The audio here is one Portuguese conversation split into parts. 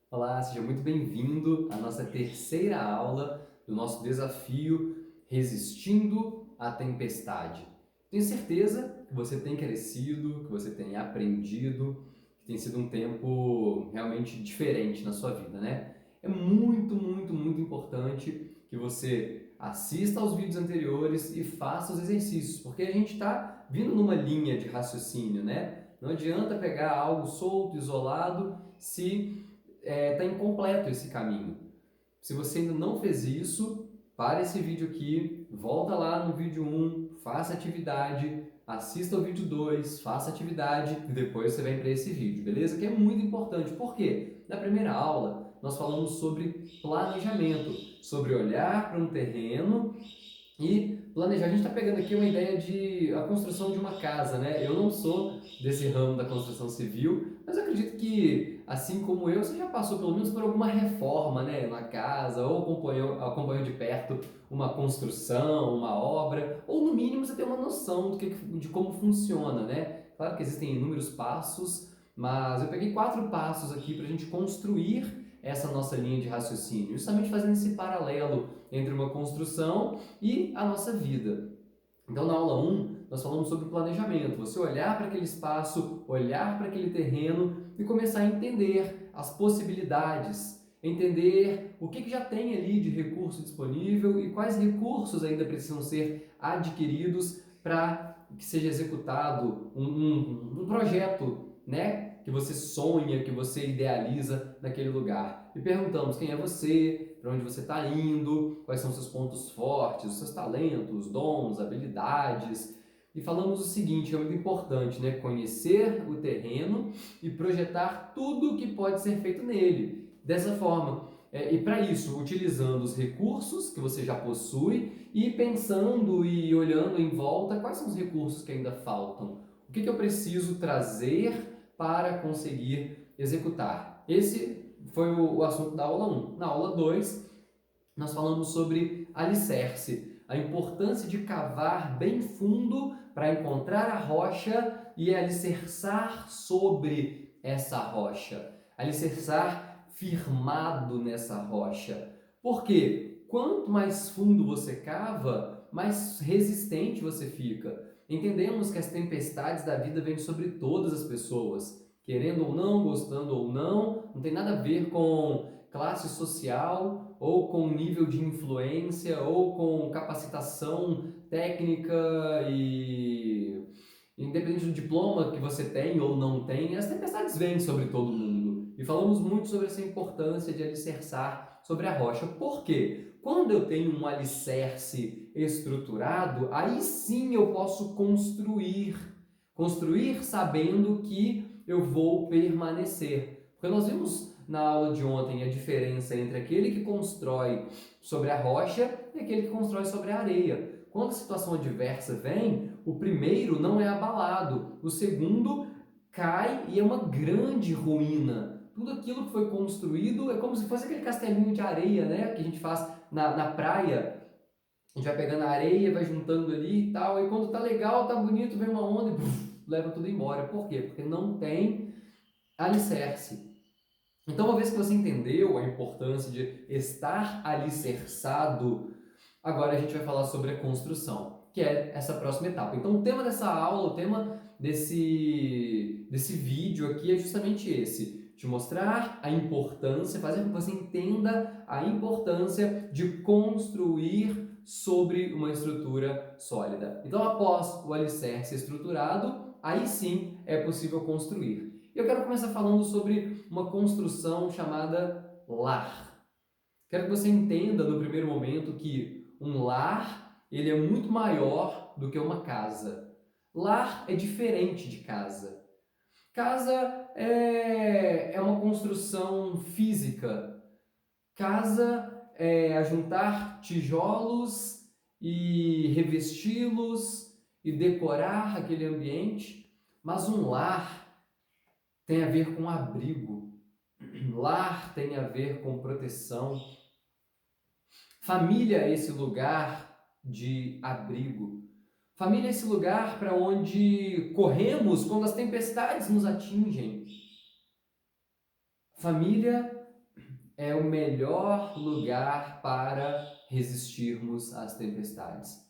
Olá, seja muito bem-vindo à nossa terceira aula do nosso desafio Resistindo à Tempestade. Tenho certeza que você tem crescido, que você tem aprendido, que tem sido um tempo realmente diferente na sua vida, né? É muito importante que você assista aos vídeos anteriores e faça os exercícios, porque a gente está vindo numa linha de raciocínio, né? Não adianta pegar algo solto, isolado, se está incompleto esse caminho. Se você ainda não fez isso, para esse vídeo aqui, volta lá no vídeo 1, faça atividade, assista o vídeo 2, faça atividade e depois você vem para esse vídeo, beleza? Que é muito importante. Por quê? Na primeira aula, nós falamos sobre planejamento, sobre olhar para um terreno e planejar. A gente está pegando aqui uma ideia de a construção de uma casa, né? Eu não sou desse ramo da construção civil, mas eu acredito que, assim como eu, você já passou pelo menos por alguma reforma, né, na casa, ou acompanhou de perto uma construção, uma obra, ou no mínimo você tem uma noção de como funciona, né? Claro que existem inúmeros passos, mas eu peguei 4 passos aqui para a gente construir essa nossa linha de raciocínio, justamente fazendo esse paralelo entre uma construção e a nossa vida. Então, na aula 1, nós falamos sobre planejamento. Você olhar para aquele espaço, olhar para aquele terreno e começar a entender as possibilidades, entender o que já tem ali de recurso disponível e quais recursos ainda precisam ser adquiridos para que seja executado um projeto, né? Que você sonha, que você idealiza naquele lugar. E perguntamos quem é você, para onde você está indo, quais são os seus pontos fortes, os seus talentos, dons, habilidades. E falamos o seguinte, que é muito importante, né? Conhecer o terreno e projetar tudo o que pode ser feito nele. Dessa forma, e para isso, utilizando os recursos que você já possui e pensando e olhando em volta quais são os recursos que ainda faltam. O que eu preciso trazer para conseguir executar? Esse foi o assunto da aula 1. Na aula 2, nós falamos sobre alicerce, a importância de cavar bem fundo para encontrar a rocha e alicerçar sobre essa rocha, alicerçar firmado nessa rocha. Por quê? Quanto mais fundo você cava, mais resistente você fica. Entendemos que as tempestades da vida vêm sobre todas as pessoas, querendo ou não, gostando ou não tem nada a ver com classe social, ou com nível de influência, ou com capacitação técnica e independente do diploma que você tem ou não tem, as tempestades vêm sobre todo mundo. E falamos muito sobre essa importância de alicerçar sobre a rocha. Por quê? Quando eu tenho um alicerce estruturado, aí sim eu posso construir. Construir sabendo que eu vou permanecer. Porque nós vimos na aula de ontem a diferença entre aquele que constrói sobre a rocha e aquele que constrói sobre a areia. Quando a situação adversa vem, o primeiro não é abalado, o segundo cai e é uma grande ruína. Tudo aquilo que foi construído é como se fosse aquele castelinho de areia, né? Que a gente faz na praia. A gente vai pegando a areia, vai juntando ali e tal, e quando tá legal, tá bonito, vem uma onda e leva tudo embora. Por quê? Porque não tem alicerce. Então, uma vez que você entendeu a importância de estar alicerçado, agora a gente vai falar sobre a construção, que é essa próxima etapa. Então, o tema dessa aula, o tema desse vídeo aqui é justamente esse: te mostrar a importância, fazer com que você entenda a importância de construir sobre uma estrutura sólida. Então, após o alicerce estruturado, aí sim é possível construir. Eu quero começar falando sobre uma construção chamada lar. Quero que você entenda no primeiro momento que um lar, ele é muito maior do que uma casa. Lar é diferente de casa. Casa é uma construção física. Casa é ajuntar tijolos e revesti-los e decorar aquele ambiente. Mas um lar tem a ver com abrigo. Lar tem a ver com proteção. Família é esse lugar de abrigo. Família é esse lugar para onde corremos quando as tempestades nos atingem. Família é o melhor lugar para resistirmos às tempestades.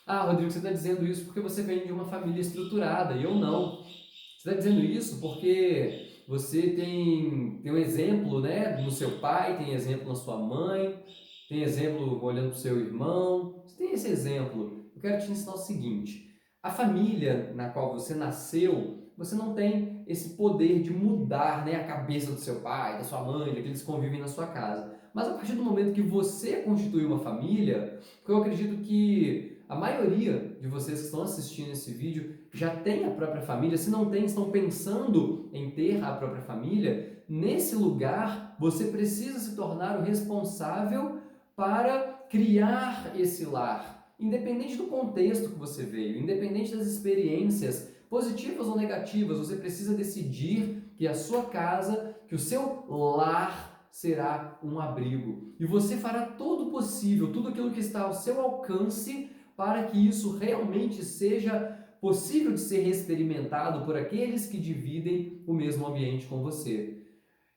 Ah, Rodrigo, você está dizendo isso porque você vem de uma família estruturada e eu não. Você está dizendo isso porque você tem um exemplo, né, no seu pai, tem exemplo na sua mãe, tem exemplo olhando para o seu irmão. Você tem esse exemplo. Eu quero te ensinar o seguinte: a família na qual você nasceu, você não tem esse poder de mudar, né, a cabeça do seu pai, da sua mãe, daqueles que convivem na sua casa. Mas a partir do momento que você constitui uma família, eu acredito que a maioria de vocês que estão assistindo esse vídeo já tem a própria família. Se não tem, estão pensando em ter a própria família. Nesse lugar, você precisa se tornar o responsável para criar esse lar, independente do contexto que você veio, independente das experiências positivas ou negativas, você precisa decidir que a sua casa, que o seu lar será um abrigo. E você fará todo o possível, tudo aquilo que está ao seu alcance para que isso realmente seja possível de ser experimentado por aqueles que dividem o mesmo ambiente com você.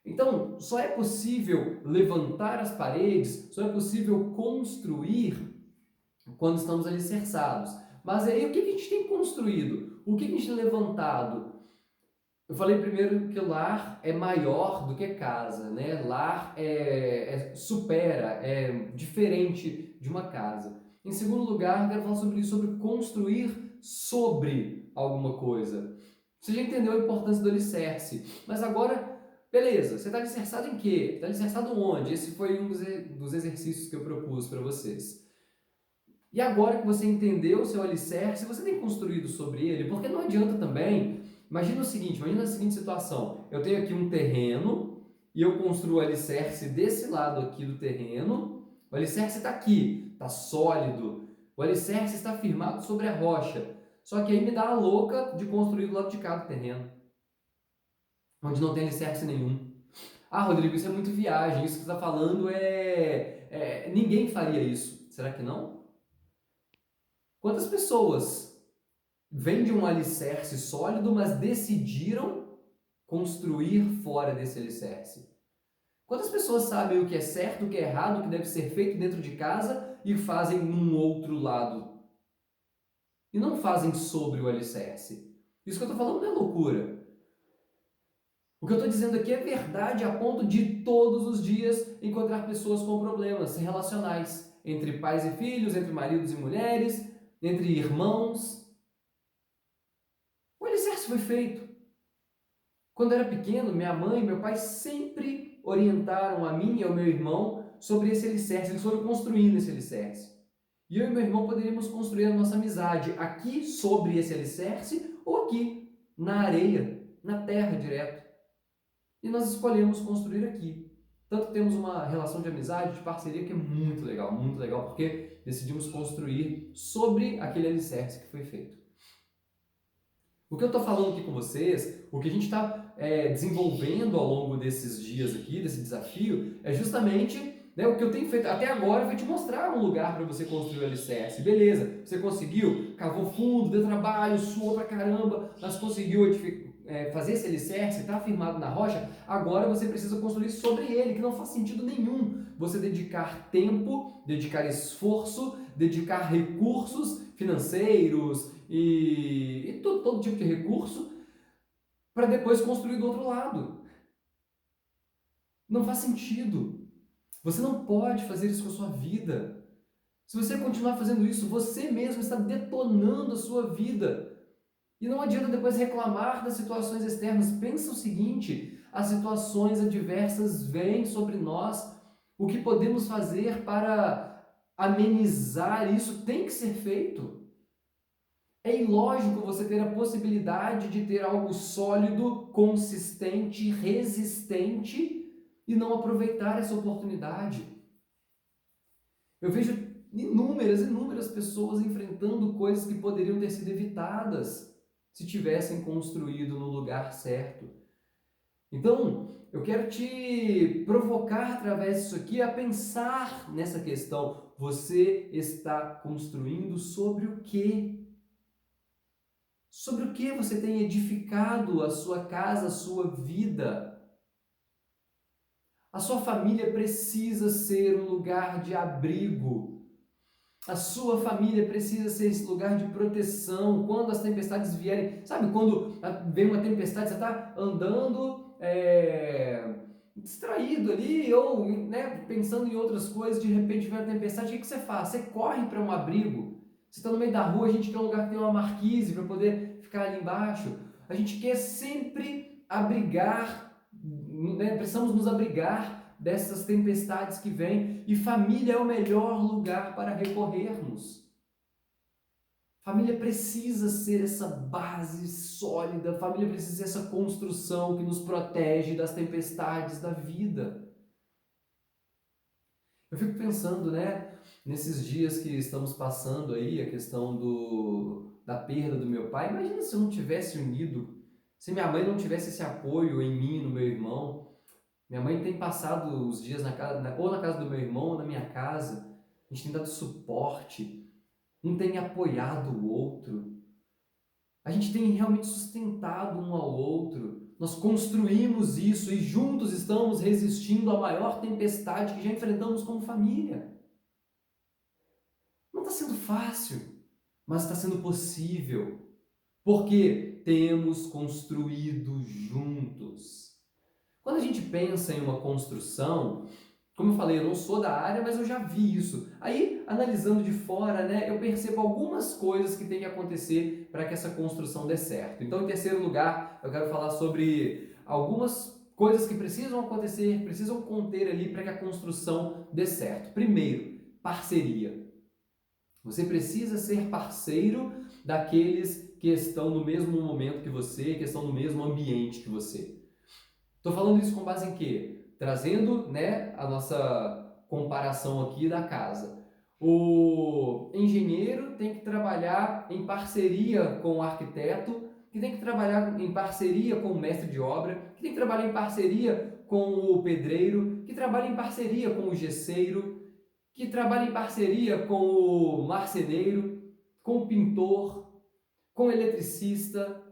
Então, só é possível levantar as paredes, só é possível construir quando estamos alicerçados. Mas aí o que a gente tem construído? O que a gente tem levantado? Eu falei primeiro que lar é maior do que casa, né? Lar supera, é diferente de uma casa. Em segundo lugar, quero falar sobre isso, sobre construir sobre alguma coisa. Você já entendeu a importância do alicerce, mas agora, beleza, você está alicerçado em quê? Está alicerçado onde? Esse foi um dos exercícios que eu propus para vocês. E agora que você entendeu o seu alicerce, você tem construído sobre ele, porque não adianta também. Imagina o seguinte, imagina a seguinte situação. Eu tenho aqui um terreno e eu construo o alicerce desse lado aqui do terreno. O alicerce está aqui, está sólido. O alicerce está firmado sobre a rocha. Só que aí me dá a louca de construir do lado de cá do terreno, onde não tem alicerce nenhum. Ah, Rodrigo, isso é muito viagem. Isso que você está falando ninguém faria isso. Será que não? Quantas pessoas vêm de um alicerce sólido, mas decidiram construir fora desse alicerce? Quantas pessoas sabem o que é certo, o que é errado, o que deve ser feito dentro de casa e fazem num outro lado? E não fazem sobre o alicerce. Isso que eu estou falando não é loucura. O que eu estou dizendo aqui é verdade a ponto de todos os dias encontrar pessoas com problemas relacionais, entre pais e filhos, entre maridos e mulheres, entre irmãos. O alicerce foi feito. Quando eu era pequeno, minha mãe e meu pai sempre orientaram a mim e ao meu irmão sobre esse alicerce. Eles foram construindo esse alicerce. E eu e meu irmão poderíamos construir a nossa amizade aqui sobre esse alicerce ou aqui na areia, na terra direto. E nós escolhemos construir aqui. Tanto que temos uma relação de amizade, de parceria que é muito legal, porque decidimos construir sobre aquele alicerce que foi feito. O que eu estou falando aqui com vocês, o que a gente está desenvolvendo ao longo desses dias aqui, desse desafio, é justamente o que eu tenho feito até agora, foi te mostrar um lugar para você construir o alicerce. Beleza, você conseguiu, cavou fundo, deu trabalho, suou pra caramba, mas conseguiu fazer esse alicerce, está firmado na rocha, agora você precisa construir sobre ele, que não faz sentido nenhum você dedicar tempo, dedicar esforço, dedicar recursos financeiros e todo tipo de recurso para depois construir do outro lado. Não faz sentido. Você não pode fazer isso com a sua vida. Se você continuar fazendo isso, você mesmo está detonando a sua vida. E não adianta depois reclamar das situações externas. Pensa o seguinte, as situações adversas vêm sobre nós. O que podemos fazer para amenizar isso tem que ser feito. É ilógico você ter a possibilidade de ter algo sólido, consistente, resistente e não aproveitar essa oportunidade. Eu vejo inúmeras pessoas enfrentando coisas que poderiam ter sido evitadas se tivessem construído no lugar certo. Então, eu quero te provocar através disso aqui a pensar nessa questão. Você está construindo sobre o quê? Sobre o que você tem edificado a sua casa, a sua vida? A sua família precisa ser um lugar de abrigo. A sua família precisa ser esse lugar de proteção quando as tempestades vierem. Sabe, quando vem uma tempestade, você está andando distraído ali ou pensando em outras coisas, de repente vem a tempestade, o que você faz? Você corre para um abrigo. Você está no meio da rua, a gente quer um lugar que tem uma marquise para poder ficar ali embaixo. A gente quer sempre abrigar, precisamos nos abrigar dessas tempestades que vêm, e família é o melhor lugar para recorrermos. Família precisa ser essa base sólida, família precisa ser essa construção que nos protege das tempestades da vida. Eu fico pensando, nesses dias que estamos passando aí, a questão da perda do meu pai. Imagina se eu não tivesse unido, se minha mãe não tivesse esse apoio em mim, no meu irmão. Minha mãe tem passado os dias ou na casa do meu irmão ou na minha casa. A gente tem dado suporte, um tem apoiado o outro. A gente tem realmente sustentado um ao outro. Nós construímos isso e juntos estamos resistindo à maior tempestade que já enfrentamos como família. Não está sendo fácil, mas está sendo possível, porque temos construído juntos. Quando a gente pensa em uma construção, como eu falei, eu não sou da área, mas eu já vi isso. Aí, analisando de fora, eu percebo algumas coisas que tem que acontecer para que essa construção dê certo. Então, em terceiro lugar, eu quero falar sobre algumas coisas que precisam acontecer, precisam conter ali para que a construção dê certo. Primeiro, parceria. Você precisa ser parceiro daqueles que estão no mesmo momento que você, que estão no mesmo ambiente que você. Estou falando isso com base em quê? Trazendo a nossa comparação aqui da casa. O engenheiro tem que trabalhar em parceria com o arquiteto, que tem que trabalhar em parceria com o mestre de obra, que tem que trabalhar em parceria com o pedreiro, que trabalha em parceria com o gesseiro, que trabalha em parceria com o marceneiro, com o pintor, com o eletricista.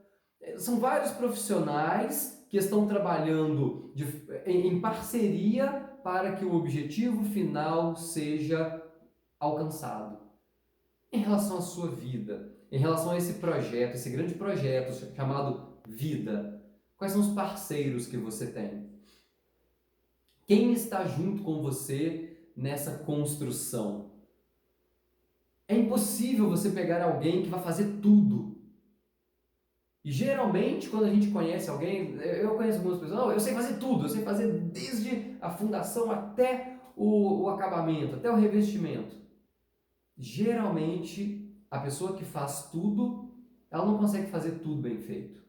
São vários profissionais que estão trabalhando em parceria para que o objetivo final seja alcançado. Em relação à sua vida, em relação a esse projeto, esse grande projeto chamado vida, quais são os parceiros que você tem? Quem está junto com você nessa construção? É impossível você pegar alguém que vai fazer tudo. E geralmente, quando a gente conhece alguém, eu conheço algumas pessoas, eu sei fazer tudo, eu sei fazer desde a fundação até o acabamento, até o revestimento. Geralmente, a pessoa que faz tudo, ela não consegue fazer tudo bem feito.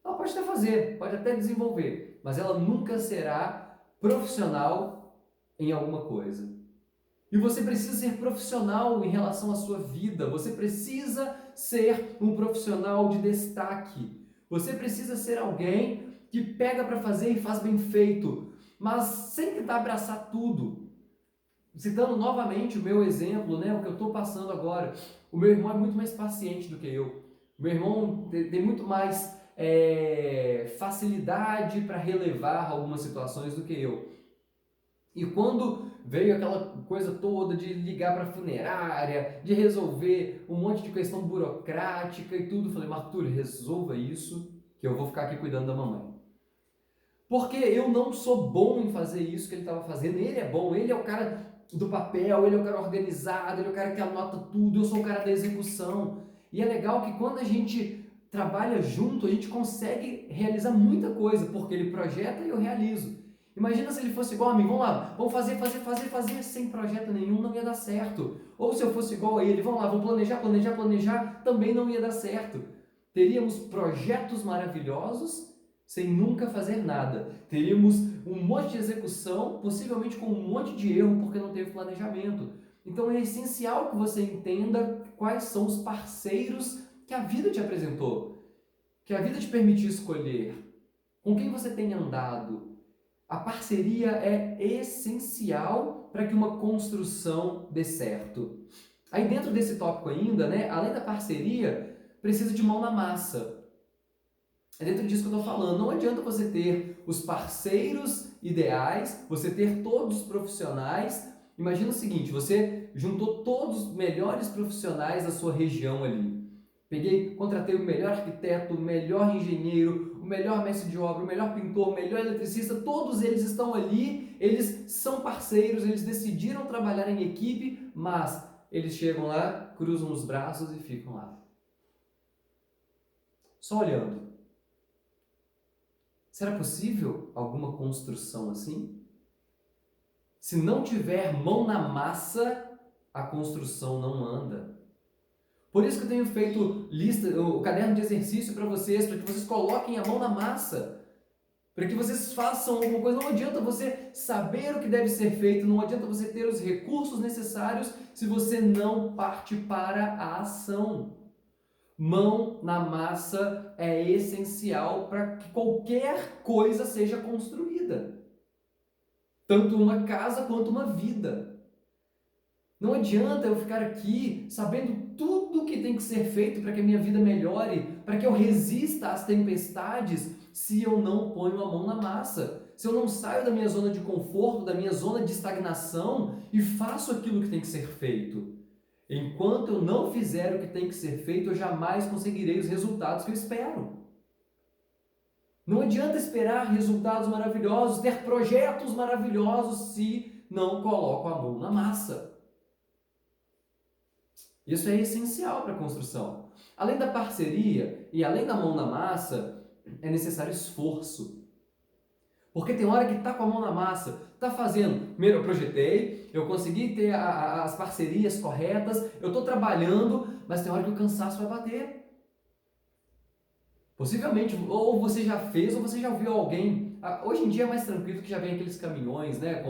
Ela pode até fazer, pode até desenvolver, mas ela nunca será profissional em alguma coisa. E você precisa ser profissional em relação à sua vida. Você precisa ser um profissional de destaque. Você precisa ser alguém que pega para fazer e faz bem feito, mas sem tentar abraçar tudo. Citando novamente o meu exemplo, o que eu estou passando agora. O meu irmão é muito mais paciente do que eu. O meu irmão tem muito mais facilidade para relevar algumas situações do que eu. E quando veio aquela coisa toda de ligar para a funerária, de resolver um monte de questão burocrática e tudo, falei, Arthur, resolva isso, que eu vou ficar aqui cuidando da mamãe. Porque eu não sou bom em fazer isso que ele estava fazendo. Ele é bom, ele é o cara do papel, ele é o cara organizado, ele é o cara que anota tudo, eu sou o cara da execução. E é legal que quando a gente trabalha junto, a gente consegue realizar muita coisa, porque ele projeta e eu realizo. Imagina se ele fosse igual a mim, vamos lá, vamos fazer, sem projeto nenhum, não ia dar certo. Ou se eu fosse igual a ele, vamos lá, vamos planejar, também não ia dar certo. Teríamos projetos maravilhosos sem nunca fazer nada. Teríamos um monte de execução, possivelmente com um monte de erro, porque não teve planejamento. Então é essencial que você entenda quais são os parceiros que a vida te apresentou, que a vida te permitiu escolher, com quem você tem andado. A parceria é essencial para que uma construção dê certo. Aí dentro desse tópico ainda, além da parceria, precisa de mão na massa. É dentro disso que eu estou falando. Não adianta você ter os parceiros ideais, você ter todos os profissionais. Imagina o seguinte, você juntou todos os melhores profissionais da sua região ali. Contratei o melhor arquiteto, o melhor engenheiro, o melhor mestre de obra, o melhor pintor, o melhor eletricista, todos eles estão ali, eles são parceiros, eles decidiram trabalhar em equipe, mas eles chegam lá, cruzam os braços e ficam lá. Só olhando. Será possível alguma construção assim? Se não tiver mão na massa, a construção não anda. Por isso que eu tenho feito o caderno de exercício para vocês coloquem a mão na massa, para que vocês façam alguma coisa. Não adianta você saber o que deve ser feito, não adianta você ter os recursos necessários se você não parte para a ação. Mão na massa é essencial para que qualquer coisa seja construída. Tanto uma casa quanto uma vida. Não adianta eu ficar aqui sabendo tudo que tem que ser feito para que a minha vida melhore, para que eu resista às tempestades, se eu não ponho a mão na massa. Se eu não saio da minha zona de conforto, da minha zona de estagnação e faço aquilo que tem que ser feito. Enquanto eu não fizer o que tem que ser feito, eu jamais conseguirei os resultados que eu espero. Não adianta esperar resultados maravilhosos, ter projetos maravilhosos se não coloco a mão na massa. Isso é essencial para a construção. Além da parceria e além da mão na massa, é necessário esforço. Porque tem hora que está com a mão na massa, está fazendo. Primeiro eu projetei, eu consegui ter as parcerias corretas, eu estou trabalhando, mas tem hora que o cansaço vai bater. Possivelmente, ou você já fez ou você já viu alguém. Hoje em dia é mais tranquilo que já vem aqueles caminhões, né,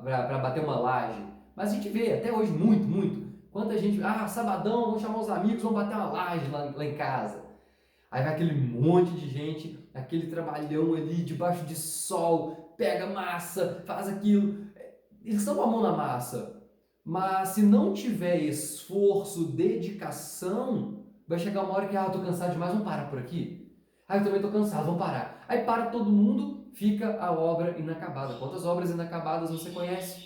para bater uma laje. Mas a gente vê até hoje muito. Quanta gente, sabadão, vamos chamar os amigos, vamos bater uma laje lá em casa. Aí vai aquele monte de gente, aquele trabalhão ali, debaixo de sol, pega massa, faz aquilo. Eles estão com a mão na massa. Mas se não tiver esforço, dedicação, vai chegar uma hora que, eu tô cansado demais, vamos parar por aqui? Eu também tô cansado, vamos parar. Aí para todo mundo, fica a obra inacabada. Quantas obras inacabadas você conhece?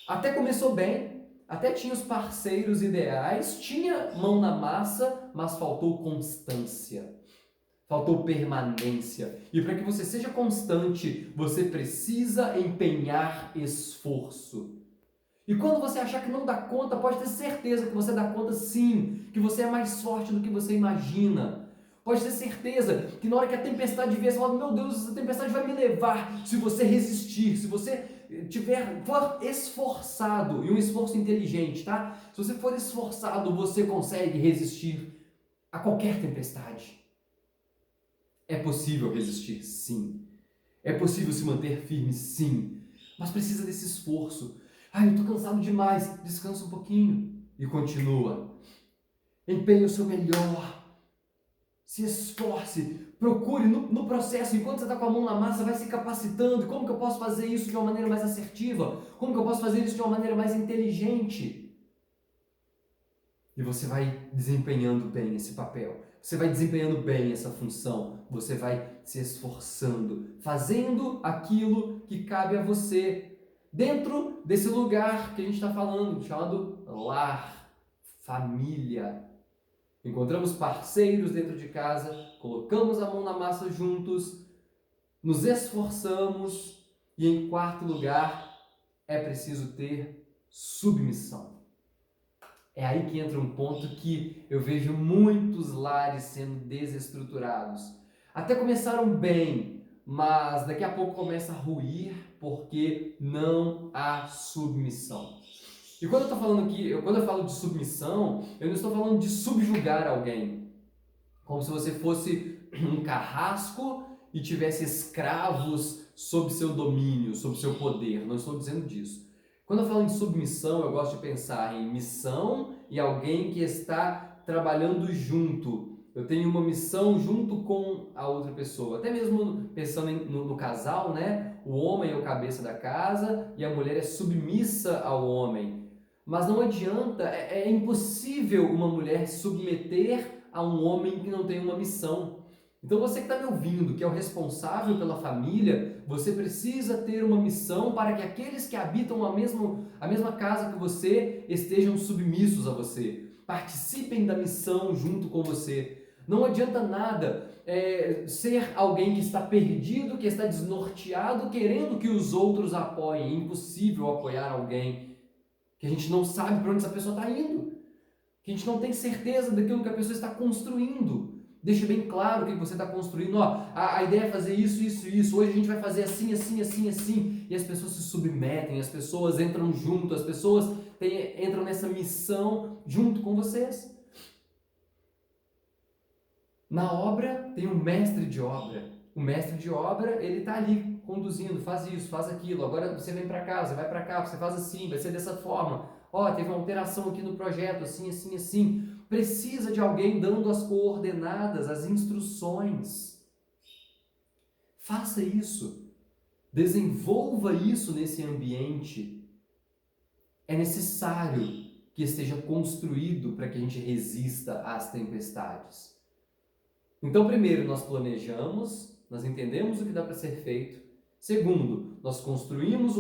Até começou bem, até tinha os parceiros ideais, tinha mão na massa, mas faltou constância, faltou permanência. E para que você seja constante, você precisa empenhar esforço. E quando você achar que não dá conta, pode ter certeza que você dá conta sim, que você é mais forte do que você imagina. Pode ter certeza que na hora que a tempestade vier, você fala, meu Deus, essa tempestade vai me levar. Se você resistir, se você for esforçado, e um esforço inteligente, tá? Se você for esforçado, você consegue resistir a qualquer tempestade. É possível resistir, sim. É possível se manter firme, sim. Mas precisa desse esforço. Eu estou cansado demais. Descansa um pouquinho e continua. Empenhe o seu melhor. Se esforce. Procure no processo. Enquanto você está com a mão na massa, vai se capacitando. Como que eu posso fazer isso de uma maneira mais assertiva? Como que eu posso fazer isso de uma maneira mais inteligente? E você vai desempenhando bem esse papel. Você vai desempenhando bem essa função. Você vai se esforçando. Fazendo aquilo que cabe a você. Dentro desse lugar que a gente está falando, chamado lar, família. Encontramos parceiros dentro de casa, colocamos a mão na massa juntos, nos esforçamos e, em quarto lugar, é preciso ter submissão. É aí que entra um ponto que eu vejo muitos lares sendo desestruturados. Até começaram bem, mas daqui a pouco começa a ruir porque não há submissão. E quando eu estou falando aqui, quando eu falo de submissão, eu não estou falando de subjugar alguém, como se você fosse um carrasco e tivesse escravos sob seu domínio, sob seu poder. Não estou dizendo disso. Quando eu falo em submissão, eu gosto de pensar em missão e alguém que está trabalhando junto. Eu tenho uma missão junto com a outra pessoa. Até mesmo pensando no casal, né? O homem é o cabeça da casa e a mulher é submissa ao homem. Mas não adianta, é impossível uma mulher se submeter a um homem que não tem uma missão. Então você que está me ouvindo, que é o responsável pela família, você precisa ter uma missão para que aqueles que habitam a mesma casa que você estejam submissos a você. Participem da missão junto com você. Não adianta nada ser alguém que está perdido, que está desnorteado, querendo que os outros apoiem. É impossível apoiar alguém que a gente não sabe para onde essa pessoa está indo, que a gente não tem certeza daquilo que a pessoa está construindo. Deixa bem claro o que você está construindo. Ó, a ideia é fazer isso, isso, isso. Hoje a gente vai fazer assim, assim, assim, assim. E as pessoas se submetem, as pessoas entram junto, as pessoas entram nessa missão junto com vocês. Na obra tem um mestre de obra. O mestre de obra, ele está ali conduzindo, faz isso, faz aquilo. Agora você vem para cá, você vai para cá, você faz assim, vai ser dessa forma. Ó, teve uma alteração aqui no projeto, assim, assim, assim. Precisa de alguém dando as coordenadas, as instruções. Faça isso. Desenvolva isso nesse ambiente. É necessário que esteja construído para que a gente resista às tempestades. Então, primeiro, nós planejamos, nós entendemos o que dá para ser feito. Segundo, nós construímos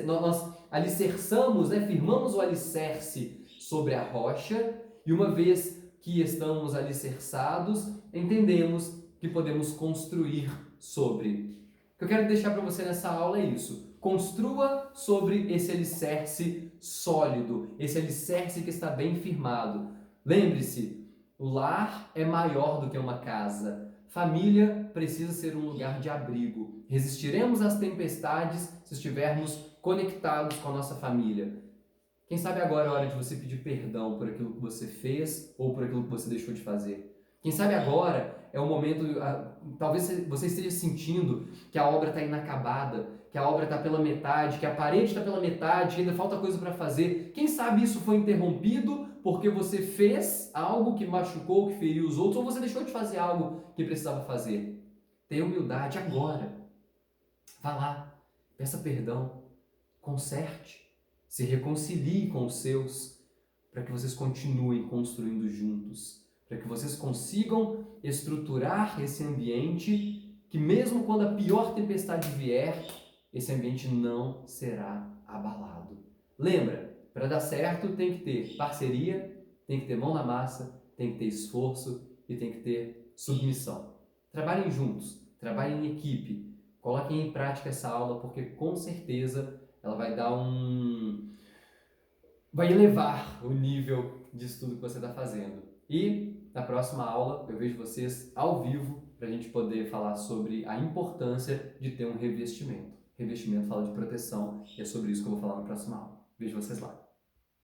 nós alicerçamos, firmamos o alicerce sobre a rocha, e uma vez que estamos alicerçados, entendemos que podemos construir sobre. O que eu quero deixar para você nessa aula é isso. Construa sobre esse alicerce sólido, esse alicerce que está bem firmado. Lembre-se, o lar é maior do que uma casa. Família precisa ser um lugar de abrigo. Resistiremos às tempestades se estivermos conectados com a nossa família. Quem sabe agora é a hora de você pedir perdão por aquilo que você fez ou por aquilo que você deixou de fazer. Quem sabe agora é o momento, talvez você esteja sentindo que a obra está inacabada, que a obra está pela metade, que a parede está pela metade, que ainda falta coisa para fazer. Quem sabe isso foi interrompido porque você fez algo que machucou, que feriu os outros, ou você deixou de fazer algo que precisava fazer. Tenha humildade agora. Vá lá, peça perdão, conserte, se reconcilie com os seus, para que vocês continuem construindo juntos, para que vocês consigam estruturar esse ambiente que mesmo quando a pior tempestade vier, esse ambiente não será abalado. Lembra, para dar certo tem que ter parceria, tem que ter mão na massa, tem que ter esforço e tem que ter submissão. Trabalhem juntos, trabalhem em equipe, coloquem em prática essa aula porque com certeza ela vai elevar o nível de estudo que você está fazendo. E na próxima aula eu vejo vocês ao vivo para a gente poder falar sobre a importância de ter um revestimento. Revestimento fala de proteção e é sobre isso que eu vou falar na próxima aula. Vejo vocês lá.